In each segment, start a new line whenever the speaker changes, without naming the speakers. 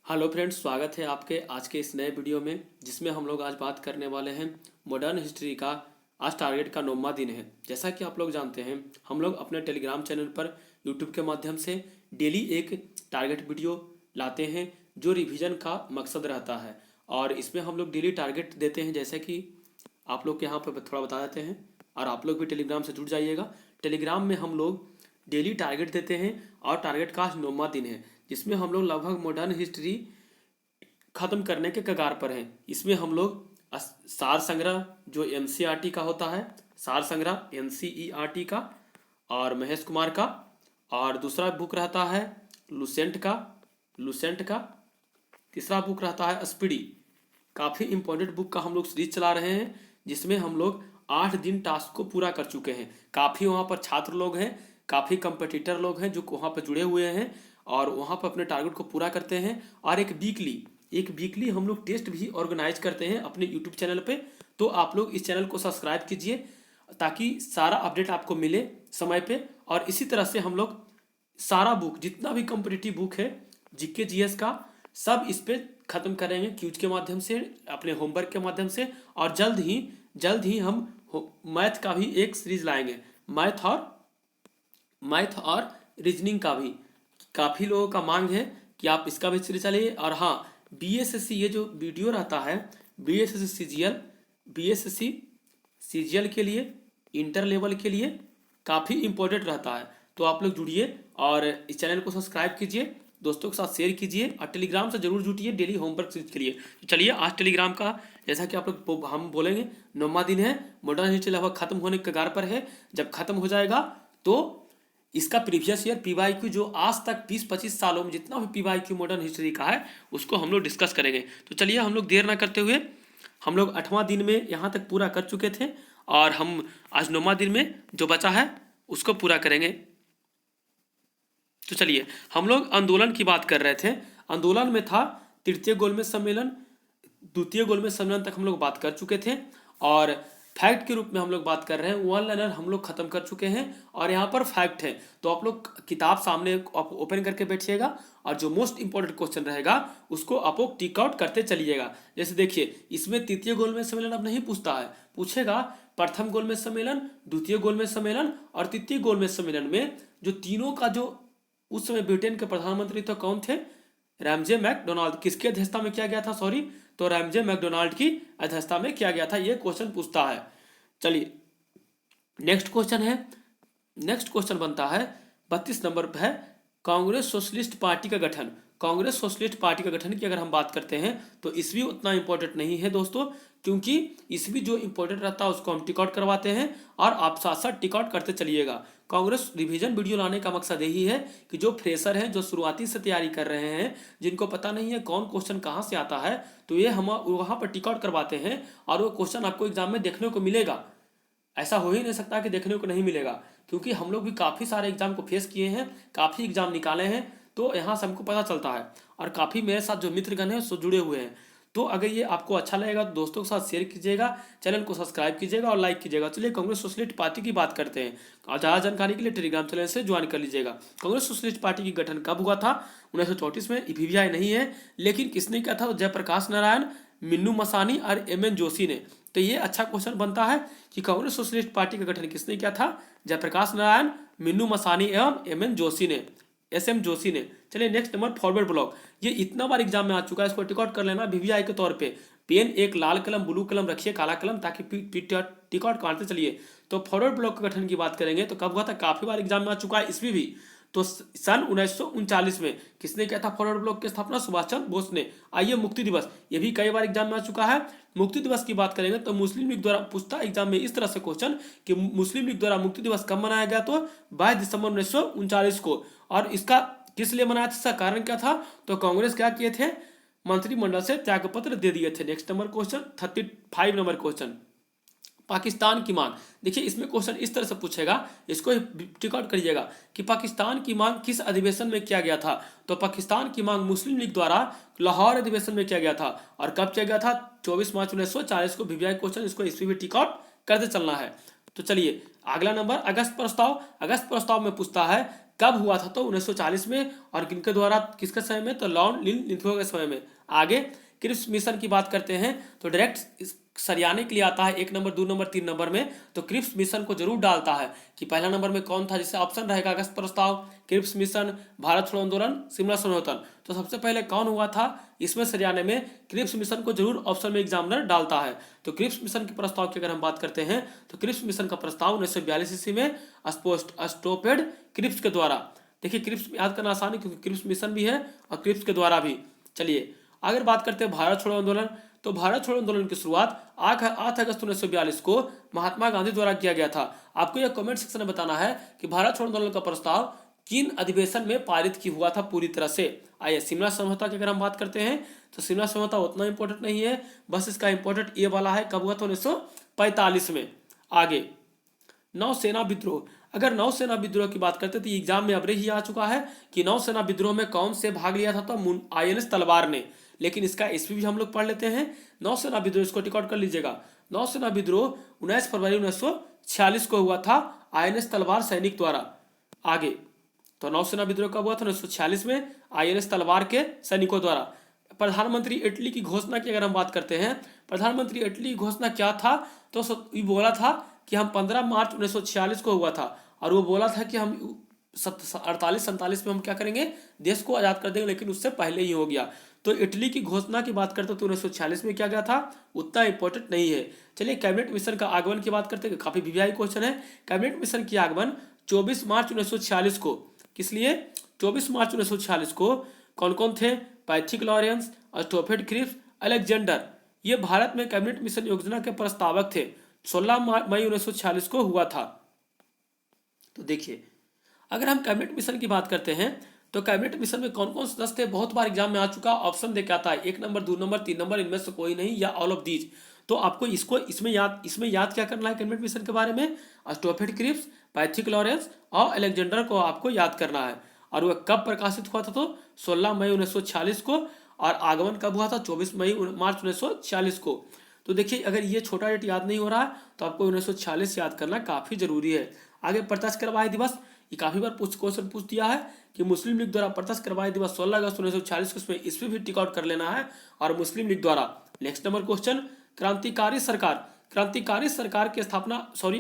Hello friends, स्वागत है आपके आज के इस नए वीडियो में जिसमें हम लोग आज बात करने वाले हैं मॉडर्न हिस्ट्री का। आज टारगेट का 9वां दिन है। जैसा कि आप लोग जानते हैं, हम लोग अपने टेलीग्राम चैनल पर यूट्यूब के माध्यम से डेली एक टारगेट वीडियो लाते हैं जो रिवीजन का मकसद रहता है। और इसमें हम लोग डेली टारगेट देते हैं, जैसे कि आप लोग के यहाँ पर थोड़ा बता देते हैं। और आप लोग भी टेलीग्राम से जुड़ जाइएगा। टेलीग्राम में हम लोग डेली टारगेट देते हैं और टारगेट का आज 9वां दिन है, जिसमें हम लोग लगभग मॉडर्न हिस्ट्री खत्म करने के कगार पर हैं। इसमें हम लोग सार संग्रह जो एनसीईआरटी का होता है, सार संग्रह एनसीईआरटी का और महेश कुमार का, और दूसरा बुक रहता है लुसेंट का तीसरा बुक रहता है स्पीडी। काफ़ी इंपॉर्टेंट बुक का हम लोग सीरीज चला रहे हैं, जिसमें हम लोग 8 दिन टास्क को पूरा कर चुके हैं। काफ़ी वहाँ पर छात्र लोग हैं, काफ़ी कंपटीटर लोग हैं जो वहाँ पर जुड़े हुए हैं और वहाँ पर अपने टारगेट को पूरा करते हैं। और एक वीकली हम लोग टेस्ट भी ऑर्गेनाइज करते हैं अपने यूट्यूब चैनल पे। तो आप लोग इस चैनल को सब्सक्राइब कीजिए ताकि सारा अपडेट आपको मिले समय पे। और इसी तरह से हम लोग सारा बुक, जितना भी कॉम्पिटिटिव बुक है जीके जीएस का, सब इस पे ख़त्म करेंगे क्यूज के माध्यम से, अपने होमवर्क के माध्यम से। और जल्द ही हम मैथ का भी एक सीरीज लाएंगे, मैथ और रीजनिंग का भी। काफ़ी लोगों का मांग है कि आप इसका भी सीरीज चलाइए। और हाँ, बीएसएससी ये जो वीडियो रहता है, बीएसएससी सीजीएल के लिए, इंटर लेवल के लिए काफ़ी इंपॉर्टेंट रहता है। तो आप लोग जुड़िए और इस चैनल को सब्सक्राइब कीजिए, दोस्तों के साथ शेयर कीजिए और टेलीग्राम से जरूर जुटिए डेली होमवर्क सीरीज के लिए। तो चलिए, आज टेलीग्राम का जैसा कि आप लोग हम बोलेंगे 9वां दिन है, मॉडर्न हिस्ट्री लगभग खत्म होने के कगार पर है। जब खत्म हो जाएगा तो इसका प्रीवियस ईयर पीवाईक्यू जो आज तक 20-25 सालों में जितना भी पीवाईक्यू मॉडर्न हिस्ट्री का है उसको हम लोग डिस्कस करेंगे। तो चलिए, हम लोग देर ना करते हुए, हम लोग 8वां दिन में यहाँ तक पूरा कर चुके थे और हम आज 9वां दिन में जो बचा है उसको पूरा करेंगे। तो चलिए, हम लोग आंदोलन की बात कर रहे थे। आंदोलन में था तृतीय गोलमेज सम्मेलन, द्वितीय गोलमेज सम्मेलन तक हम लोग बात कर चुके थे। और फैक्ट के रूप में हम लोग बात कर रहे हैं, वन लाइनर हम लोग खत्म कर चुके हैं और यहाँ पर फैक्ट है। तो आप लोग किताब सामने ओपन करके बैठिएगा और जो मोस्ट इंपॉर्टेंट क्वेश्चन रहेगा उसको आप लोग टिक आउट करते चलिएगा। जैसे देखिए, इसमें तृतीय गोलमेज सम्मेलन अब नहीं पूछता है, पूछेगा प्रथम गोलमेज सम्मेलन, द्वितीय गोलमेज सम्मेलन और तृतीय गोलमेज सम्मेलन में जो तीनों का जो उस समय ब्रिटेन के प्रधानमंत्री तो कौन थे? Ramsay MacDonald. किसकी अध्यक्षता में किया गया था? तो रैमजे मैकडोनाल्ड की अध्यक्षता में किया गया था। ये क्वेश्चन पूछता है। चलिए, नेक्स्ट क्वेश्चन बनता है 32 नंबर पर है, कांग्रेस सोशलिस्ट पार्टी का गठन। कांग्रेस सोशलिस्ट पार्टी का गठन की अगर हम बात करते हैं तो ईस्वी उतना इंपॉर्टेंट नहीं है दोस्तों, क्योंकि ईस्वी जो इंपॉर्टेंट रहता है उसको हम टिक आउट करवाते हैं और आप साथ साथ टिक आउट करते चलिएगा। कांग्रेस रिवीजन वीडियो लाने का मकसद यही है कि जो फ्रेशर हैं, जो शुरुआती से तैयारी कर रहे हैं, जिनको पता नहीं है कौन क्वेश्चन कहाँ से आता है, तो ये हम वहाँ पर टिक आउट करवाते हैं और वो क्वेश्चन आपको एग्जाम में देखने को मिलेगा। ऐसा हो ही नहीं सकता कि देखने को नहीं मिलेगा, क्योंकि हम लोग भी काफ़ी सारे एग्जाम को फेस किए हैं, काफ़ी एग्जाम निकाले हैं। तो यहाँ से हमको पता चलता है और काफ़ी मेरे साथ जो मित्रगण हैं सो जुड़े हुए हैं। तो अगर ये आपको अच्छा लगेगा तो दोस्तों के साथ शेयर कीजिएगा, चैनल को सब्सक्राइब कीजिएगा और लाइक कीजिएगा। चलिए, कांग्रेस सोशलिस्ट पार्टी की बात करते हैं और ज़्यादा जानकारी के लिए टेलीग्राम चैनल से ज्वाइन कर लीजिएगा। कांग्रेस सोशलिस्ट पार्टी की गठन कब हुआ था? 1934 में। ईवीआई नहीं है, लेकिन किसने किया था? तो जयप्रकाश नारायण, मिन्नू मसानी और एम.एन. जोशी ने। तो ये अच्छा क्वेश्चन बनता है कि कांग्रेस सोशलिस्ट पार्टी का गठन किसने किया था? जयप्रकाश नारायण, मिन्नू मसानी एवं एस.एम. जोशी ने। चलिए, नेक्स्ट नंबर फॉरवर्ड ब्लॉक। ये इतना बार एग्जाम में आ चुका है, इसको टिक आउट कर लेना वीवीआई के तौर पे। पेन, एक लाल कलम, ब्लू कलम रखिए, काला कलम, ताकि टिक आउट काटते चलिए। तो फॉरवर्ड ब्लॉक के गठन की बात करेंगे तो कब हुआ था? काफी बार एग्जाम में आ चुका है, इसमें भी। तो सन 1939 में किसने किया था फॉरवर्ड ब्लॉक की स्थापना? सुभाष चंद्र बोस ने। आइए, मुक्ति दिवस, ये भी कई बार एग्जाम में आ चुका है। मुक्ति दिवस की बात करेंगे तो मुस्लिम लीग द्वारा पूछता एग्जाम में इस तरह से क्वेश्चन कि मुस्लिम लीग द्वारा मुक्ति दिवस कब मनाया गया? तो 22 दिसंबर 1939 को। और इसका किस लिए मनाया था? इसका कारण क्या था? तो कांग्रेस क्या किए थे? मंत्रिमंडल से त्यागपत्र दे दिए थे। Next number question, 35 number question, Pakistan की मांग। देखिए, इसमें क्वेश्चन इस तरह से पूछेगा, इसको टिक आउट करिएगा कि पाकिस्तान की मांग किस अधिवेशन में किया गया था? तो पाकिस्तान की मांग मुस्लिम लीग द्वारा लाहौर अधिवेशन में किया गया था। और कब किया गया था? 24 मार्च 1940 को। वीवीआई क्वेश्चन, इसको इसमें भी टिक आउट करते चलना है। तो चलिए, अगला नंबर, अगस्त प्रस्ताव। अगस्त प्रस्ताव में पूछता है कब हुआ था? तो 1940 में। और किनके द्वारा, किसके समय में? तो लॉर्ड लिनथो के समय में। आगे क्रिप्स मिशन की बात करते हैं तो डायरेक्ट सरियाने के लिए आता है 1 नंबर, 2 नंबर, 3 नंबर में। तो क्रिप्स मिशन को जरूर डालता है कि पहला नंबर में कौन था, जिससे ऑप्शन रहेगा अगस्त प्रस्ताव, क्रिप्स मिशन, भारत छोड़ो आंदोलन, शिमला समझौता। तो सबसे पहले कौन हुआ था इसमें सरियाने में? क्रिप्स मिशन को जरूर ऑप्शन में एग्जामिनर डालता है। तो क्रिप्स मिशन के प्रस्ताव की अगर हम बात करते हैं तो क्रिप्स मिशन का प्रस्ताव 1942 ईस्वी में स्टोपेड क्रिप्स के द्वारा। देखिए क्रिप्स याद करना आसान है क्योंकि क्रिप्स मिशन भी है और क्रिप्स के द्वारा भी। चलिए अगर बात करते हैं भारत छोड़ो आंदोलन, तो भारत छोड़ो आंदोलन की शुरुआत 8 अगस्त 1942 को महात्मा गांधी द्वारा किया गया था। आपको यह कमेंट सेक्शन में बताना है कि भारत छोड़ो आंदोलन का प्रस्ताव किन अधिवेशन में पारित की हुआ था पूरी तरह से। आइए शिमला समझौता की अगर हम बात करते हैं तो शिमला समझौता उतना इंपॉर्टेंट नहीं है, बस इसका इंपॉर्टेंट ये वाला है कब हुआ था? 1945 में। आगे नौसेना विद्रोह, अगर नौसेना विद्रोह की बात करते तो एग्जाम में अबरे ही आ चुका है कि नौसेना विद्रोह में कौन से भाग लिया था? तो INS तलवार ने। लेकिन इसका ईस्वी भी हम लोग पढ़ लेते हैं। नौसेना विद्रोह, इसको टिक आउट कर लीजिएगा। नौसेना विद्रोह 19 फरवरी 1946 को हुआ था INS तलवार सैनिक द्वारा। आगे तो नौसेना विद्रोह कब हुआ था? 1946 में INS तलवार के सैनिकों द्वारा। प्रधानमंत्री इटली की घोषणा की अगर हम बात करते हैं, प्रधानमंत्री इटली की घोषणा क्या था? तो ये बोला था कि हम 15 मार्च 1946 को हुआ था और वो बोला था कि हम 48-47 में हम क्या करेंगे? देश को आज़ाद कर देंगे, लेकिन उससे पहले ही हो गया। तो इटली की घोषणा की बात करते तो 1946 में किया गया था, उतना इंपॉर्टेंट नहीं है। चलिए कैबिनेट मिशन का आगमन की बात करते हैं, काफी वीवीआई क्वेश्चन है। कैबिनेट मिशन की आगमन 24 मार्च 1946 को, किस लिए? 24 मार्च 1946 को कौन कौन थे? पैथिक लॉरेंस, स्टोफेड क्रिप्स, अलेक्जेंडर, ये भारत में कैबिनेट मिशन योजना के प्रस्तावक थे। 16 मई 1946 को हुआ था। तो देखिए अगर हम कैबिनेट मिशन की बात करते हैं तो कैबिनेट मिशन में कौन कौन सदस्य थे? बहुत बार एग्जाम में आ चुका, ऑप्शन देके आता है 1 नंबर, 2 नंबर, 3 नंबर, इनमें से कोई नहीं या ऑल ऑफ दीज। तो आपको इसमें याद क्या करना है कैबिनेट मिशन के बारे में? स्टोफेड क्रिप्स, पैथिक लॉरेंस और अलेक्जेंडर को आपको याद करना है। और वह कब प्रकाशित हुआ था? तो 16 मई 1946 को। और आगमन कब हुआ था? 24 मार्च 1946 को। तो देखिए अगर ये छोटा डेट याद नहीं हो रहा है तो आपको 1946 याद करना काफी जरूरी है। आगे प्रत्यक्ष करवाए दिवस, ये काफी बार क्वेश्चन पूछ दिया है कि मुस्लिम लीग द्वारा प्रत्यक्ष करवाए दिवस 16 अगस्त 1946 को, उसमें इसमें भी टिक आउट कर लेना है। और मुस्लिम लीग द्वारा। नेक्स्ट नंबर क्वेश्चन, क्रांतिकारी सरकार, क्रांतिकारी सरकार की स्थापना,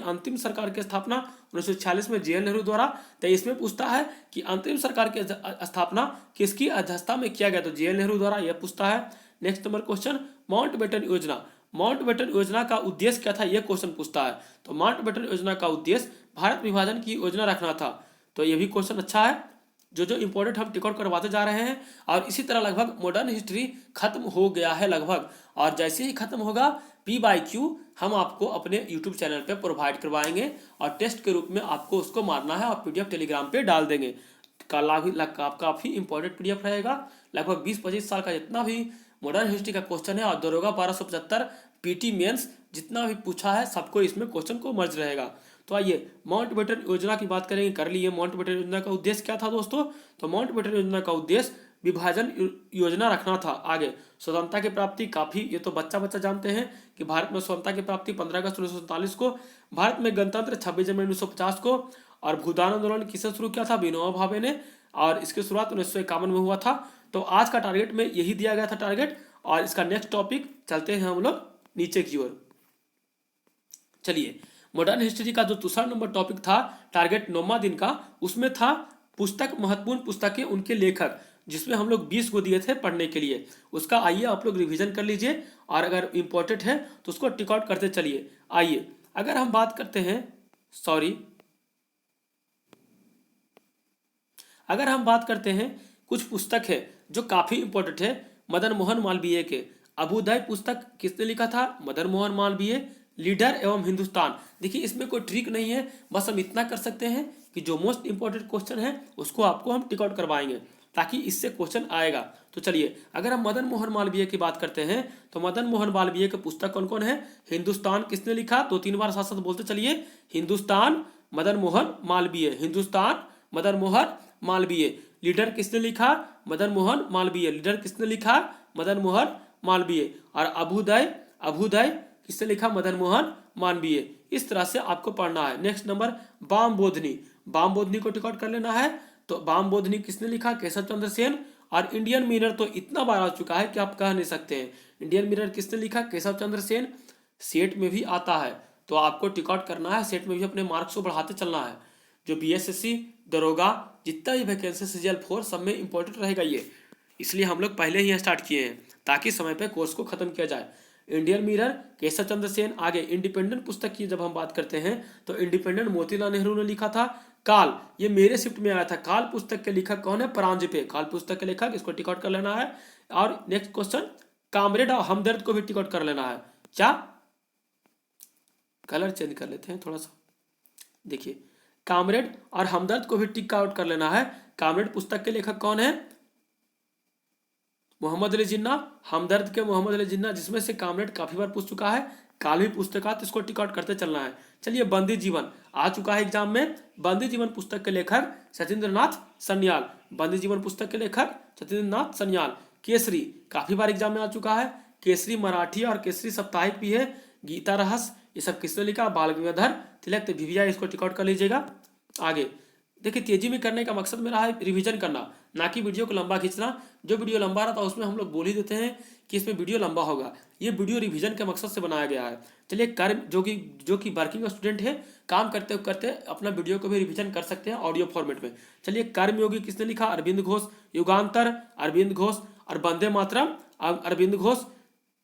अंतिम सरकार की स्थापना 1946 में JL नेहरू द्वारा। तो इसमें पूछता है कि अंतिम सरकार की स्थापना किसकी अध्यक्षता में किया गया? तो JL नेहरू द्वारा, यह पूछता है। नेक्स्ट नंबर क्वेश्चन, माउंटबेटन योजना, माउंटबेटन योजना का उद्देश्य क्या था? यह क्वेश्चन पूछता है। तो माउंटबेटन योजना का उद्देश्य भारत विभाजन की योजना रखना था। तो यह भी क्वेश्चन अच्छा है। जो इंपॉर्टेंट हम टिक आउट करवाते जा रहे हैं। और इसी तरह लगभग मॉडर्न हिस्ट्री खत्म हो गया है लगभग, और जैसे ही खत्म होगा P/Q हम आपको अपने यूट्यूब चैनल पे प्रोवाइड करवाएंगे और टेस्ट के रूप में आपको उसको मारना है और PDF टेलीग्राम पे डाल देंगे। काफी इंपॉर्टेंट PDF रहेगा। लगभग 20-25 साल का जितना भी मॉडर्न हिस्ट्री का क्वेश्चन है और दरोगा 1275 PT मेंस जितना भी पूछा है सबको इसमें क्वेश्चन को मर्ज रहेगा। तो आइए माउंटबेटन योजना की बात करेंगे, कर लिए। माउंटबेटन योजना का उद्देश्य क्या था दोस्तों? तो माउंटबेटन योजना का उद्देश्य विभाजन योजना रखना था। आगे स्वतंत्रता की प्राप्ति, काफी ये तो बच्चा जानते हैं कि भारत में स्वतंत्रता की प्राप्ति 15 अगस्त 1947 को, भारत में गणतंत्र 26 जनवरी 1950 को। और भूदान आंदोलन किसने शुरू किया था? विनोबा भावे ने, और इसकी शुरुआत 1951 में हुआ था। तो आज का टारगेट में यही दिया गया था टारगेट। और इसका नेक्स्ट टॉपिक चलते हैं हम लोग नीचे की ओर। चलिए मॉडर्न हिस्ट्री का जो दूसरा नंबर टॉपिक था टारगेट 9वां दिन का, उसमें था पुस्तक, महत्वपूर्ण पुस्तकें, उनके लेखक, जिसमें हम लोग 20 को दिए थे पढ़ने के लिए। उसका आइए आप लोग रिवीजन कर लीजिए और अगर इंपॉर्टेंट है तो उसको टिक आउट करते चलिए। आइए अगर हम बात करते हैं, अगर हम बात करते हैं कुछ पुस्तक है जो काफी इंपॉर्टेंट है मदन मोहन मालवीय के। अभ्युदय पुस्तक किसने लिखा था? मदन मोहन मालवीय। लीडर एवं हिंदुस्तान, देखिए इसमें कोई ट्रिक नहीं है, बस हम इतना कर सकते हैं कि जो मोस्ट इंपॉर्टेंट क्वेश्चन है उसको आपको हम टिक आउट करवाएंगे ताकि इससे क्वेश्चन आएगा। तो चलिए अगर हम मदन मोहन मालवीय की बात करते हैं तो मदन मोहन मालवीय के पुस्तक कौन कौन है? हिंदुस्तान किसने लिखा? 2-3 बार साथ साथ बोलते चलिए, हिंदुस्तान, मदन मोहन मालवीय, हिंदुस्तान, मदन मोहन मालवीय। लीडर किसने लिखा? मदन मोहन मालवीय। लीडर किसने लिखा? मदन मोहन मालवीय। और अभ्युदय किसने लिखा? मदन मोहन मालवीय। इस तरह से आपको पढ़ना है। Next number Bamabodhini. Bamabodhini को टिक आउट कर लेना है। तो बाम बोधनी किसने लिखा? केशव चंद्र सेन। और इंडियन मिरर तो इतना बार आ चुका है कि आप कह नहीं सकते हैं। इंडियन मिरर किसने लिखा? केशव चंद्र सेन। सेट में भी आता है, तो आपको टिक आउट करना है। सेट में भी अपने मार्क्स को बढ़ाते चलना है। जो बीएसएससी, दरोगा, जितना भी वैकेंसी सीजीएल 4 सब में इंपॉर्टेंट रहेगा ये, इसलिए हम लोग पहले ही स्टार्ट किए हैं ताकि समय पे कोर्स को खत्म किया जाए। Indian mirror, Keshav Chandra Sen. आगे इंडिपेंडेंट पुस्तक की जब हम बात करते हैं तो इंडिपेंडेंट मोतीलाल नेहरू ने लिखा था। काल, ये मेरे शिफ्ट में आया था। काल पुस्तक के लेखक कौन है? परांजपे। काल पुस्तक के लेखक, इसको टिक आउट कर लेना है। और नेक्स्ट क्वेश्चन, कामरेड और हमदर्द को भी टिक आउट कर लेना है। क्या? कलर चेंज कर लेते हैं थोड़ा सा। देखिए, कामरेड और हमदर्द को भी टिक आउट कर लेना है। कामरेड पुस्तक के लेखक कौन है? मोहम्मद अली जिन्ना। हमदर्द के मोहम्मद अली जिन्ना, जिसमें से कामरेड काफी बार पूछ चुका है। काल भी पुस्तक का, तो इसको टिक आउट करते चलना है। चलिए, बंदी जीवन आ चुका है एग्जाम में। बंदी जीवन पुस्तक के लेखक सत्येंद्र नाथ सन्याल। बंदी जीवन पुस्तक के लेखक सत्येंद्र नाथ सन्याल। केसरी काफी बार एग्जाम में आ चुका है। केसरी मराठी और केसरी साप्ताहिक भी है। गीता रहस्य, ये सब किसने लिखा? बाल गंगाधर तिलक। तो वीवीआई इसको टिक आउट कर लीजिएगा। आगे देखिए, तेजी में करने का मकसद मेरा है रिवीजन करना, ना कि वीडियो को लंबा खींचना। जो वीडियो लंबा रहता है उसमें हम लोग बोल ही देते हैं कि इसमें वीडियो लंबा होगा। ये वीडियो रिवीजन के मकसद से बनाया गया है। चलिए, कर्म जो कि वर्किंग स्टूडेंट है, काम करते करते अपना वीडियो को भी रिवीजन कर सकते हैं ऑडियो फॉर्मेट में। चलिए, कर्मयोगी किसने लिखा? अरविंद घोष। युगांतर अरविंद घोष। और वंदे मातरम अरविंद घोष।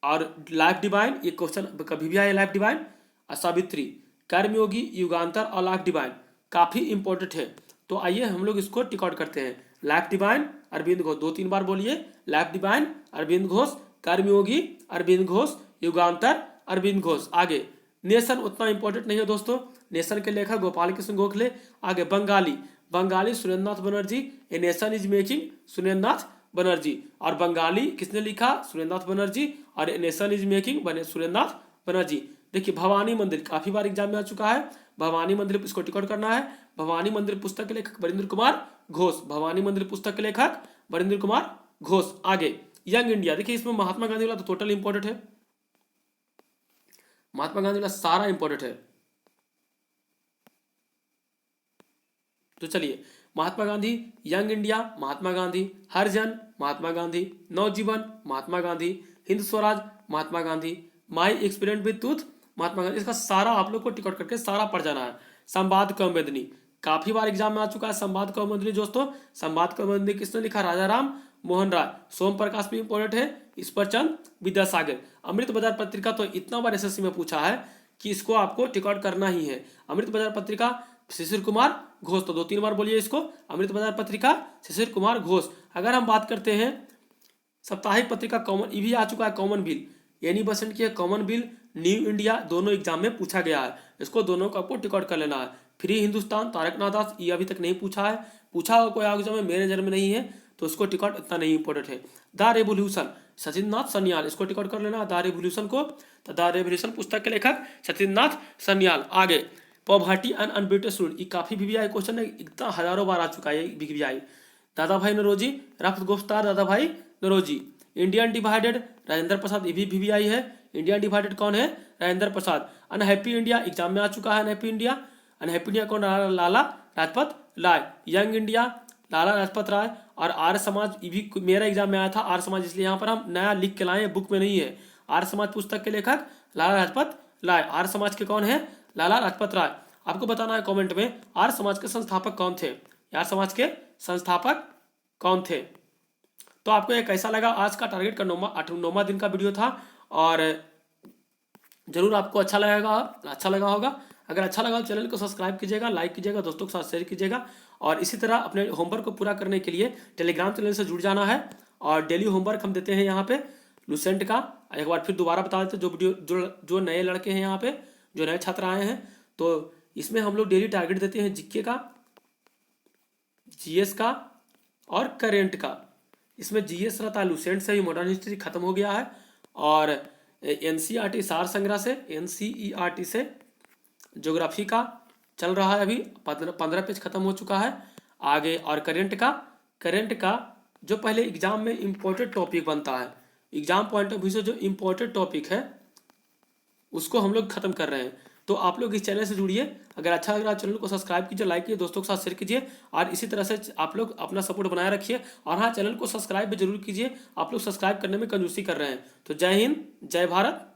और लाइफ डिवाइन, ये क्वेश्चन कभी भी आए, लाइफ डिवाइन। और सावित्री। कर्मयोगी, युगांतर और लाइफ डिवाइन काफी इंपॉर्टेंट है। तो आइए हम लोग इसको टिक आउट करते हैं। लाइफ डिवाइन अरविंद घोष, 2-3 बार बोलिए। लाइफ डिवाइन अरविंद घोष, कर्मयोगी अरविंद घोष, युगांतर अरविंद घोष। आगे नेशन उतना इंपॉर्टेंट नहीं है दोस्तों। नेशन के लेखक गोपाल कृष्ण गोखले। आगे Bengali, Bengali Surendranath Banerjee. A nation is making, Surendranath Banerjee. और बंगाली किसने लिखा? सुरेंद्रनाथ बनर्जी। और ए नेशन इज मेकिंग बने सुरेंद्रनाथ बनर्जी। देखिए, भवानी मंदिर काफी बार एग्जाम में आ चुका है। भवानी मंदिर, इसको टिक आउट करना है। भवानी मंदिर पुस्तक के लेखक वरिंद्र कुमार घोष। भवानी मंदिर पुस्तक के लेखक वरिंद्र कुमार घोष। आगे यंग इंडिया, देखिए इसमें महात्मा गांधी वाला तो टोटल इंपॉर्टेंट है। महात्मा गांधी वाला सारा इंपॉर्टेंट है। तो चलिए, Mahatma Gandhi, Young India Mahatma Gandhi, Harijan Mahatma Gandhi, Navajivan Mahatma Gandhi, Hind Swaraj Mahatma Gandhi, my experiment with truth Mahatma Gandhi. इसका सारा आप लोग को टिकट करके सारा पढ़ जाना है। संवाद कौमुदनी काफी बार एग्जाम में आ चुका है। संवाद कौमुदनी दोस्तों, संवाद कौमुदनी किसने लिखा? राजा राम मोहन राय। सोम प्रकाश भी इंपॉर्टेंट है। ईश्वरचंद विद्यासागर। अमृत बाजार पत्रिका तो इतना बार एसएससी में पूछा है कि इसको आपको टिक आउट करना ही है। अमृत बाजार पत्रिका शिशिर कुमार घोष, तो 2-3 बार बोलिए इसको। अमृत बाजार पत्रिका शिशिर कुमार घोष। अगर हम बात करते हैं साप्ताहिक पत्रिका कॉमन, ये भी आ चुका है कॉमन बिल, एनी बसंत की कॉमन बिल, न्यू इंडिया, दोनों एग्जाम में पूछा गया है। इसको दोनों को आपको टिक आउट कर लेना है। फ्री हिंदुस्तान तारकनाथ दास, ये अभी तक नहीं पूछा है। पूछा हो कोई एग्जाम में, मेरे नजर में नहीं है, तो इसको टिक आउट इतना नहीं इंपॉर्टेंट है। द रेवोल्यूशन सचिंद्रनाथ सन्याल, इसको टिक आउट कर लेना द रेवोल्यूशन को। तो द रेवोल्यूशन पुस्तक के लेखक सचिंद्रनाथ सन्याल। आगे पॉवर्टी एंड अनब्यूटेड, ये काफी वीवीआई क्वेश्चन है, इतना हजारों बार आ चुका है वीवीआई। दादा भाई नौरोजी, रफ्त गुफ्तार दादा भाई नौरोजी। इंडियन डिवाइडेड राजेंद्र प्रसाद, ये भी वीवीआई है। इंडियन डिवाइडेड कौन है? Rajendra Prasad. Unhappy India exam में आ चुका है। अनहैप्पी इंडिया, अनहैप्पी इंडिया कौन? लाला लाजपत राय। Young India Lala Lajpat Rai. और आर्य समाज, ये भी मेरा एग्जाम में आया था आर्य समाज, इसलिए यहाँ पर हम नया लिख के लाए, बुक में नहीं है। आर्य समाज पुस्तक के लेखक लाला लाजपत राय। आर्य समाज के कौन है? लाला लाजपत राय। आपको बताना है कमेंट में आर्य समाज के संस्थापक कौन थे। आर्य समाज के संस्थापक कौन थे? तो आपको ये कैसा लगा? आज का टारगेट का 9वां दिन का वीडियो था, और जरूर आपको अच्छा लगा होगा। अगर अच्छा लगा तो चैनल को सब्सक्राइब कीजिएगा, लाइक कीजिएगा, दोस्तों के साथ शेयर कीजिएगा। और इसी तरह अपने होमवर्क को पूरा करने के लिए टेलीग्राम चैनल से जुड़ जाना है। और डेली होमवर्क हम देते हैं यहाँ पे लुसेंट का। एक बार फिर दोबारा बता देते, जो नए लड़के हैं यहाँ पे, जो नए छात्र आए हैं, तो इसमें हम लोग डेली टारगेट देते हैं जीके का, जीएस का और करेंट का। इसमें जीएस रहता है लुसेंट से, ही मॉडर्न हिस्ट्री खत्म हो गया है। और एनसीईआरटी सार संग्रह से, एनसीईआरटी से ज्योग्राफी का चल रहा है, अभी 15 पेज खत्म हो चुका है। आगे और करेंट का जो पहले एग्जाम में इम्पोर्टेंट टॉपिक बनता है, एग्जाम पॉइंट ऑफ व्यू से जो इम्पोर्टेंट टॉपिक है उसको हम लोग खत्म कर रहे हैं। तो आप लोग इस चैनल से जुड़िए। अगर अच्छा लग रहा है चैनल को सब्सक्राइब कीजिए, लाइक कीजिए, दोस्तों के साथ शेयर कीजिए और इसी तरह से आप लोग अपना सपोर्ट बनाए रखिए। और हाँ, चैनल को सब्सक्राइब भी जरूर कीजिए। आप लोग सब्सक्राइब करने में कंजूसी कर रहे हैं। तो जय हिंद, जय भारत।